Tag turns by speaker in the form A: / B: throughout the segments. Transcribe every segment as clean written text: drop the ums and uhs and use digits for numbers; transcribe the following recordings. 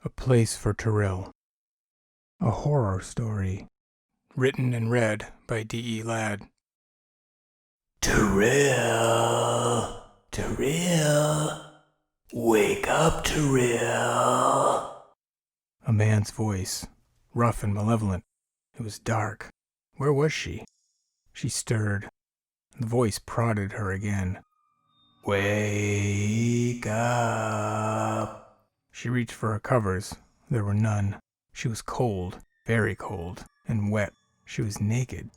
A: A Place for Turil. A horror story. Written and read by D.E. Ladd.
B: Turil, Turil, wake up, Turil.
A: A man's voice, rough and malevolent. It was dark. Where was she? She stirred. The voice prodded her again.
B: Wake up.
A: She reached for her covers. There were none. She was cold, very cold, and wet. She was naked.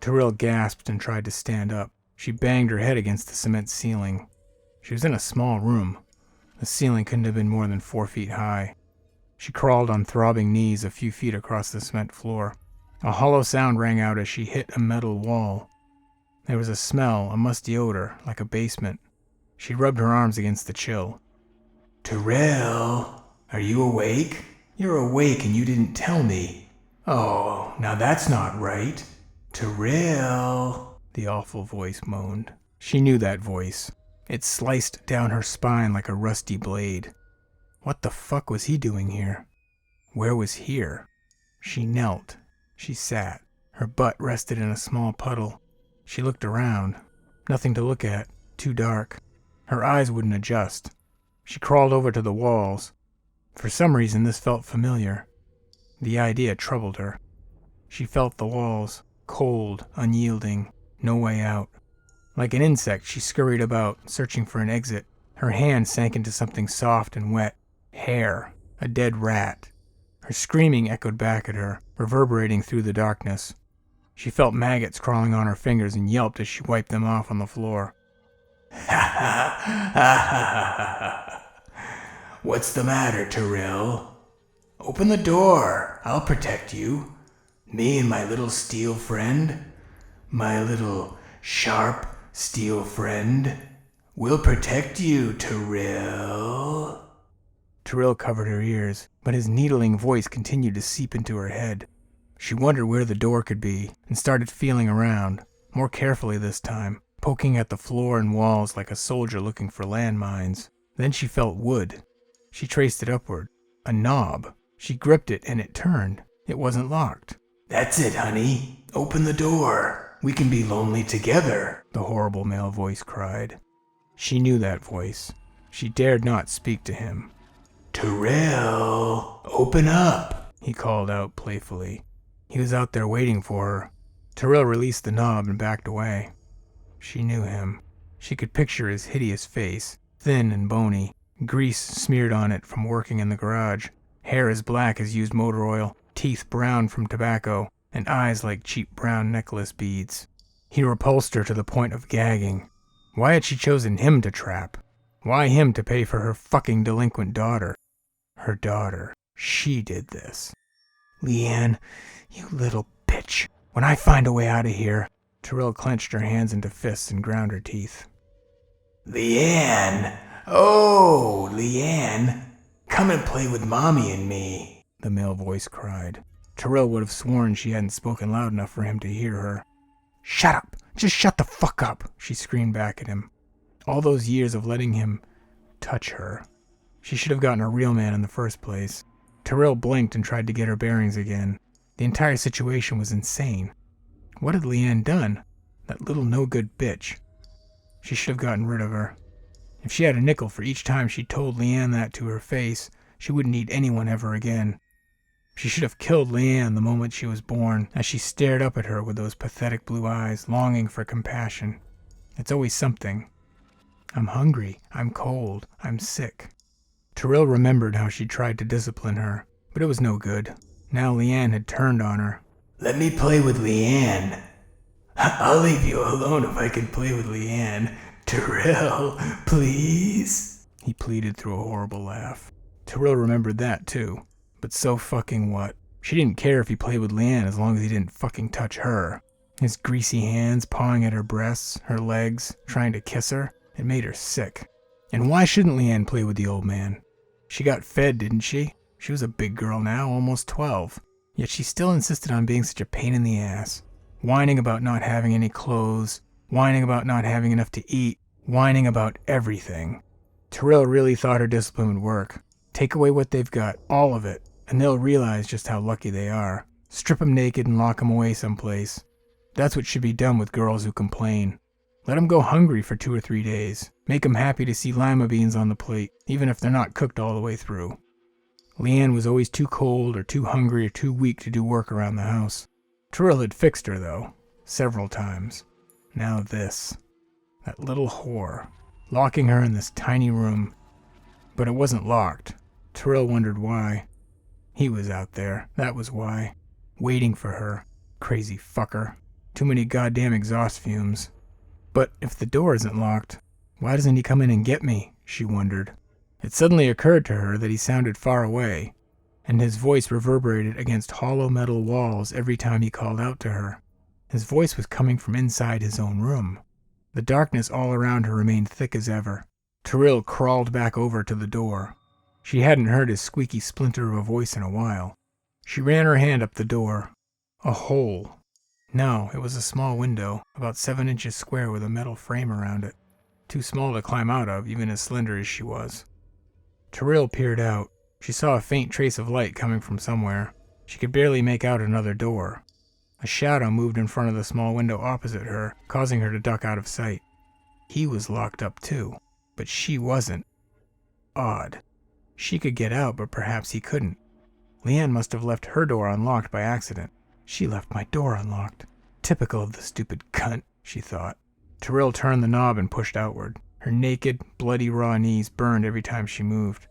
A: Turil gasped and tried to stand up. She banged her head against the cement ceiling. She was in a small room. The ceiling couldn't have been more than 4 feet high. She crawled on throbbing knees a few feet across the cement floor. A hollow sound rang out as she hit a metal wall. There was a smell, a musty odor, like a basement. She rubbed her arms against the chill.
B: Turil, are you awake? You're awake and you didn't tell me. Oh, now that's not right. Turil,
A: the awful voice moaned. She knew that voice. It sliced down her spine like a rusty blade. What the fuck was he doing here? Where was here? She knelt. She sat. Her butt rested in a small puddle. She looked around. Nothing to look at. Too dark. Her eyes wouldn't adjust. She crawled over to the walls. For some reason this felt familiar. The idea troubled her. She felt the walls, cold, unyielding, no way out. Like an insect, she scurried about, searching for an exit. Her hand sank into something soft and wet. Hair. A dead rat. Her screaming echoed back at her, reverberating through the darkness. She felt maggots crawling on her fingers and yelped as she wiped them off on the floor.
B: Ha ha ha ha. What's the matter, Turil? Open the door. I'll protect you. Me and my little steel friend, my little sharp steel friend, will protect you, Turil.
A: Turil covered her ears, but his needling voice continued to seep into her head. She wondered where the door could be and started feeling around, more carefully this time, poking at the floor and walls like a soldier looking for landmines. Then she felt wood. She traced it upward. A knob. She gripped it and it turned. It wasn't locked.
B: That's it, honey. Open the door. We can be lonely together,
A: the horrible male voice cried. She knew that voice. She dared not speak to him.
B: Turil, open up,
A: he called out playfully. He was out there waiting for her. Turil released the knob and backed away. She knew him. She could picture his hideous face, thin and bony, grease smeared on it from working in the garage, hair as black as used motor oil, teeth brown from tobacco, and eyes like cheap brown necklace beads. He repulsed her to the point of gagging. Why had she chosen him to trap? Why him to pay for her fucking delinquent daughter? Her daughter. She did this. Leanne, you little bitch. When I find a way out of here. Turil clenched her hands into fists and ground her teeth.
B: Leanne! Oh, Leanne! Come and play with Mommy and me,
A: the male voice cried. Turil would have sworn she hadn't spoken loud enough for him to hear her. Shut up! Just shut the fuck up! She screamed back at him. All those years of letting him touch her. She should have gotten a real man in the first place. Turil blinked and tried to get her bearings again. The entire situation was insane. What had Leanne done? That little no-good bitch. She should have gotten rid of her. If she had a nickel for each time she told Leanne that to her face, she wouldn't need anyone ever again. She should have killed Leanne the moment she was born, as she stared up at her with those pathetic blue eyes, longing for compassion. It's always something. I'm hungry. I'm cold. I'm sick. Turil remembered how she tried to discipline her, but it was no good. Now Leanne had turned on her.
B: Let me play with Leanne. I'll leave you alone if I can play with Leanne. Turil, please?
A: He pleaded through a horrible laugh. Turil remembered that too. But so fucking what? She didn't care if he played with Leanne as long as he didn't fucking touch her. His greasy hands pawing at her breasts, her legs, trying to kiss her. It made her sick. And why shouldn't Leanne play with the old man? She got fed, didn't she? She was a big girl now, almost 12. Yet she still insisted on being such a pain in the ass. Whining about not having any clothes, whining about not having enough to eat, whining about everything. Turil really thought her discipline would work. Take away what they've got, all of it, and they'll realize just how lucky they are. Strip 'em naked and lock 'em away someplace. That's what should be done with girls who complain. Let 'em go hungry for 2 or 3 days. Make 'em happy to see lima beans on the plate, even if they're not cooked all the way through. Leanne was always too cold or too hungry or too weak to do work around the house. Turil had fixed her, though, several times. Now this. That little whore. Locking her in this tiny room. But it wasn't locked. Turil wondered why. He was out there, that was why. Waiting for her. Crazy fucker. Too many goddamn exhaust fumes. But if the door isn't locked, why doesn't he come in and get me? She wondered. It suddenly occurred to her that he sounded far away, and his voice reverberated against hollow metal walls every time he called out to her. His voice was coming from inside his own room. The darkness all around her remained thick as ever. Turil crawled back over to the door. She hadn't heard his squeaky splinter of a voice in a while. She ran her hand up the door. A hole. No, it was a small window, about 7 inches square with a metal frame around it. Too small to climb out of, even as slender as she was. Turil peered out. She saw a faint trace of light coming from somewhere. She could barely make out another door. A shadow moved in front of the small window opposite her, causing her to duck out of sight. He was locked up too, but she wasn't. Odd. She could get out, but perhaps he couldn't. Leanne must have left her door unlocked by accident. She left my door unlocked. Typical of the stupid cunt, she thought. Turil turned the knob and pushed outward. Her naked, bloody raw knees burned every time she moved.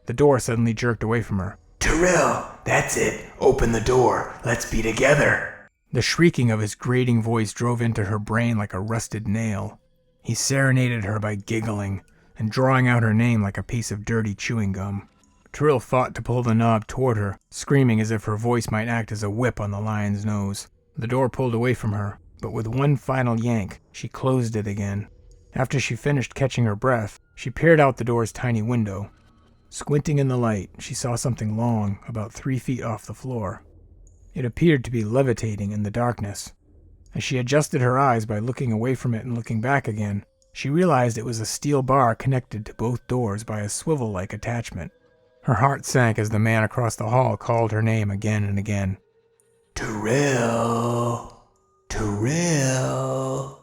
A: The door suddenly jerked away from her.
B: Turil, that's it. Open the door. Let's be together.
A: The shrieking of his grating voice drove into her brain like a rusted nail. He serenaded her by giggling and drawing out her name like a piece of dirty chewing gum. Turil fought to pull the knob toward her, screaming as if her voice might act as a whip on the lion's nose. The door pulled away from her, but with one final yank, she closed it again. After she finished catching her breath, she peered out the door's tiny window. Squinting in the light, she saw something long, about 3 feet off the floor. It appeared to be levitating in the darkness. As she adjusted her eyes by looking away from it and looking back again, she realized it was a steel bar connected to both doors by a swivel-like attachment. Her heart sank as the man across the hall called her name again and again.
B: Turil. Turil.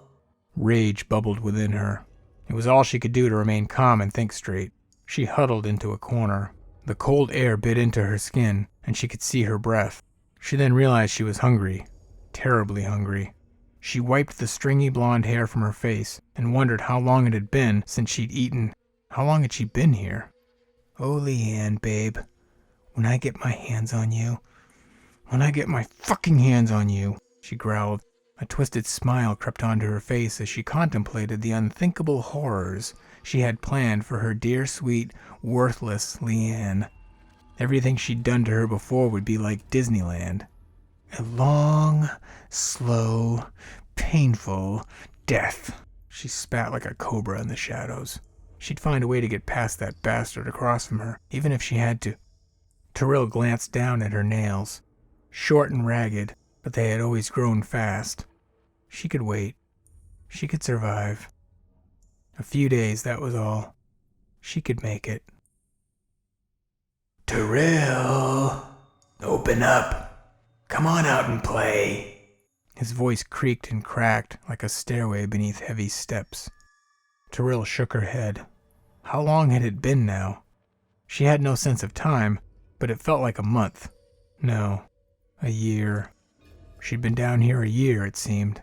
A: Rage bubbled within her. It was all she could do to remain calm and think straight. She huddled into a corner. The cold air bit into her skin, and she could see her breath. She then realized she was hungry. Terribly hungry. She wiped the stringy blonde hair from her face and wondered how long it had been since she'd eaten. How long had she been here? Oh, Leanne, babe. When I get my hands on you. When I get my fucking hands on you, she growled. A twisted smile crept onto her face as she contemplated the unthinkable horrors she had planned for her dear, sweet, worthless Leanne. Everything she'd done to her before would be like Disneyland. A long, slow, painful death. She spat like a cobra in the shadows. She'd find a way to get past that bastard across from her, even if she had to. Turil glanced down at her nails. Short and ragged, but they had always grown fast. She could wait. She could survive. A few days, that was all. She could make it.
B: Turil, open up. Come on out and play.
A: His voice creaked and cracked like a stairway beneath heavy steps. Turil shook her head. How long had it been now? She had no sense of time, but it felt like a month. No, a year. She'd been down here a year, it seemed,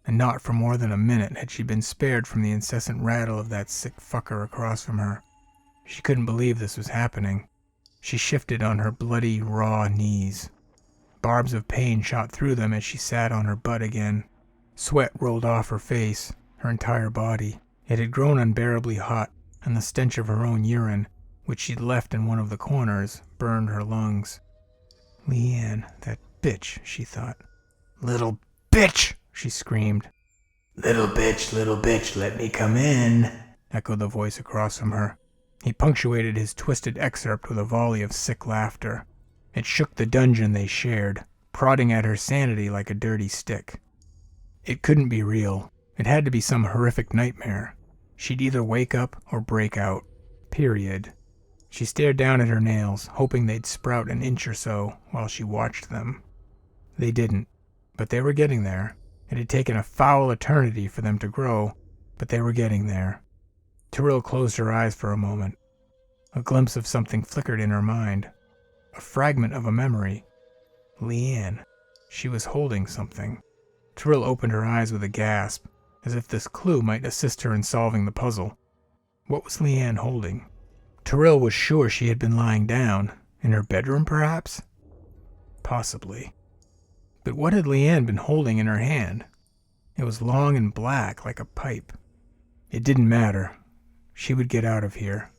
A: and not for more than a minute had she been spared from the incessant rattle of that sick fucker across from her. She couldn't believe this was happening. She shifted on her bloody, raw knees. Barbs of pain shot through them as she sat on her butt again. Sweat rolled off her face, her entire body. It had grown unbearably hot, and the stench of her own urine, which she'd left in one of the corners, burned her lungs. Leanne, that bitch, she thought. Little bitch, she screamed.
B: Little bitch, let me come in,
A: echoed the voice across from her. He punctuated his twisted excerpt with a volley of sick laughter. It shook the dungeon they shared, prodding at her sanity like a dirty stick. It couldn't be real. It had to be some horrific nightmare. She'd either wake up or break out. Period. She stared down at her nails, hoping they'd sprout an inch or so while she watched them. They didn't, but they were getting there. It had taken a foul eternity for them to grow, but they were getting there. Turil closed her eyes for a moment. A glimpse of something flickered in her mind. A fragment of a memory. Leanne. She was holding something. Turil opened her eyes with a gasp, as if this clue might assist her in solving the puzzle. What was Leanne holding? Turil was sure she had been lying down. In her bedroom, perhaps? Possibly. But what had Leanne been holding in her hand? It was long and black, like a pipe. It didn't matter. She would get out of here.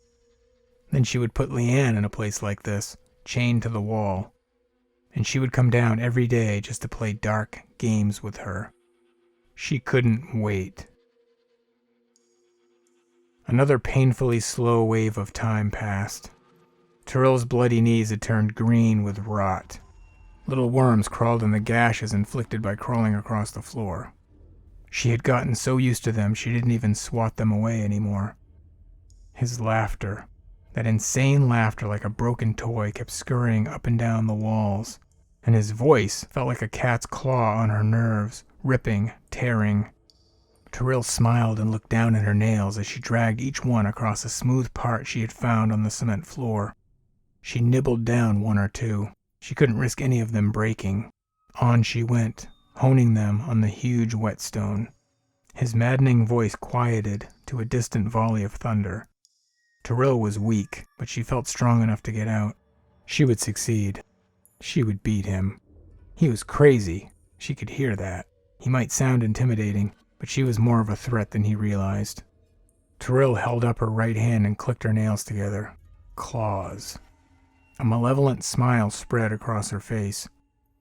A: Then she would put Leanne in a place like this, chained to the wall. And she would come down every day just to play dark games with her. She couldn't wait. Another painfully slow wave of time passed. Turil's bloody knees had turned green with rot. Little worms crawled in the gashes inflicted by crawling across the floor. She had gotten so used to them she didn't even swat them away anymore. His laughter, that insane laughter like a broken toy, kept scurrying up and down the walls, and his voice felt like a cat's claw on her nerves, ripping, tearing. Turil smiled and looked down at her nails as she dragged each one across a smooth part she had found on the cement floor. She nibbled down one or two. She couldn't risk any of them breaking. On she went, honing them on the huge whetstone. His maddening voice quieted to a distant volley of thunder. Turil was weak, but she felt strong enough to get out. She would succeed. She would beat him. He was crazy. She could hear that. He might sound intimidating, but she was more of a threat than he realized. Turil held up her right hand and clicked her nails together. Claws. A malevolent smile spread across her face.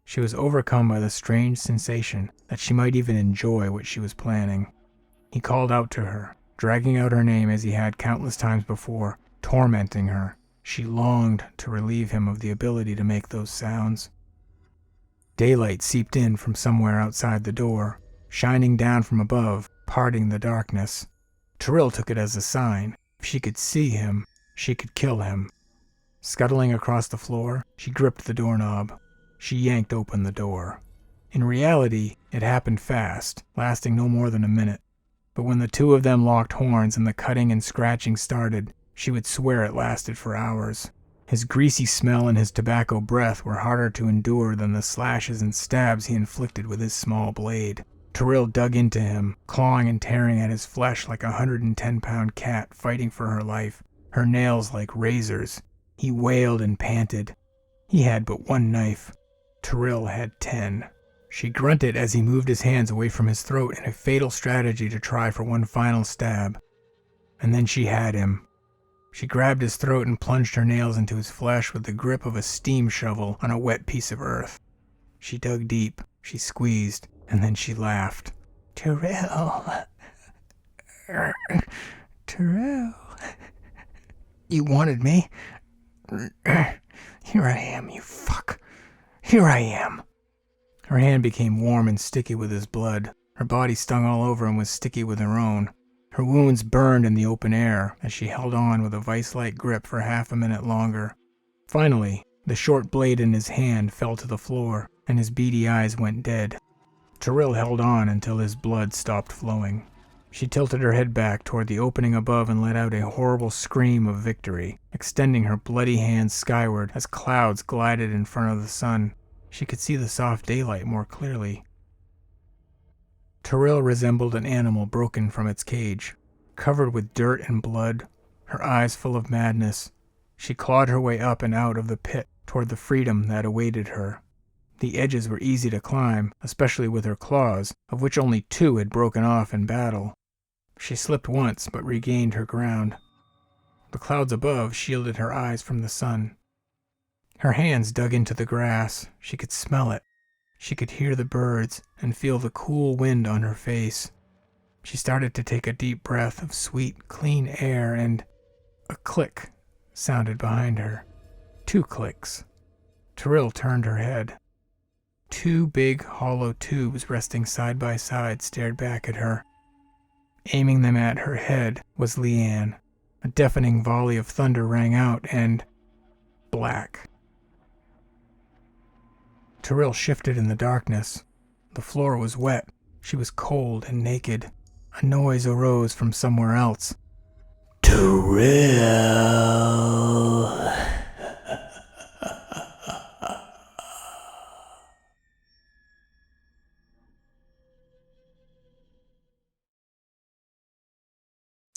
A: She was overcome by the strange sensation that she might even enjoy what she was planning. He called out to her, dragging out her name as he had countless times before, tormenting her. She longed to relieve him of the ability to make those sounds. Daylight seeped in from somewhere outside the door, shining down from above, parting the darkness. Turil took it as a sign. If she could see him, she could kill him. Scuttling across the floor, she gripped the doorknob. She yanked open the door. In reality, it happened fast, lasting no more than a minute. But when the two of them locked horns and the cutting and scratching started, she would swear it lasted for hours. His greasy smell and his tobacco breath were harder to endure than the slashes and stabs he inflicted with his small blade. Turil dug into him, clawing and tearing at his flesh like a 110-pound cat fighting for her life, her nails like razors. He wailed and panted. He had but one knife. Turil had 10. She grunted as he moved his hands away from his throat in a fatal strategy to try for one final stab. And then she had him. She grabbed his throat and plunged her nails into his flesh with the grip of a steam shovel on a wet piece of earth. She dug deep, she squeezed, and then she laughed. Turil. Turil. You wanted me? Here I am, you fuck. Here I am. Her hand became warm and sticky with his blood. Her body stung all over and was sticky with her own. Her wounds burned in the open air as she held on with a vice-like grip for half a minute longer. Finally, the short blade in his hand fell to the floor, and his beady eyes went dead. Turil held on until his blood stopped flowing. She tilted her head back toward the opening above and let out a horrible scream of victory, extending her bloody hands skyward as clouds glided in front of the sun. She could see the soft daylight more clearly. Turil resembled an animal broken from its cage. Covered with dirt and blood, her eyes full of madness, she clawed her way up and out of the pit toward the freedom that awaited her. The edges were easy to climb, especially with her claws, of which only 2 had broken off in battle. She slipped once, but regained her ground. The clouds above shielded her eyes from the sun. Her hands dug into the grass. She could smell it. She could hear the birds and feel the cool wind on her face. She started to take a deep breath of sweet, clean air, and a click sounded behind her. 2 clicks. Turil turned her head. 2 big, hollow tubes resting side by side stared back at her. Aiming them at her head was Leanne. A deafening volley of thunder rang out, and black. Turil shifted in the darkness. The floor was wet. She was cold and naked. A noise arose from somewhere else.
B: Turil.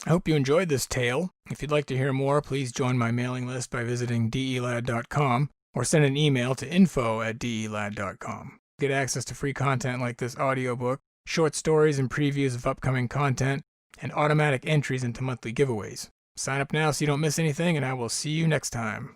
A: I hope you enjoyed this tale. If you'd like to hear more, please join my mailing list by visiting delad.com or send an email to info@delad.com. Get access to free content like this audiobook, short stories and previews of upcoming content, and automatic entries into monthly giveaways. Sign up now so you don't miss anything, and I will see you next time.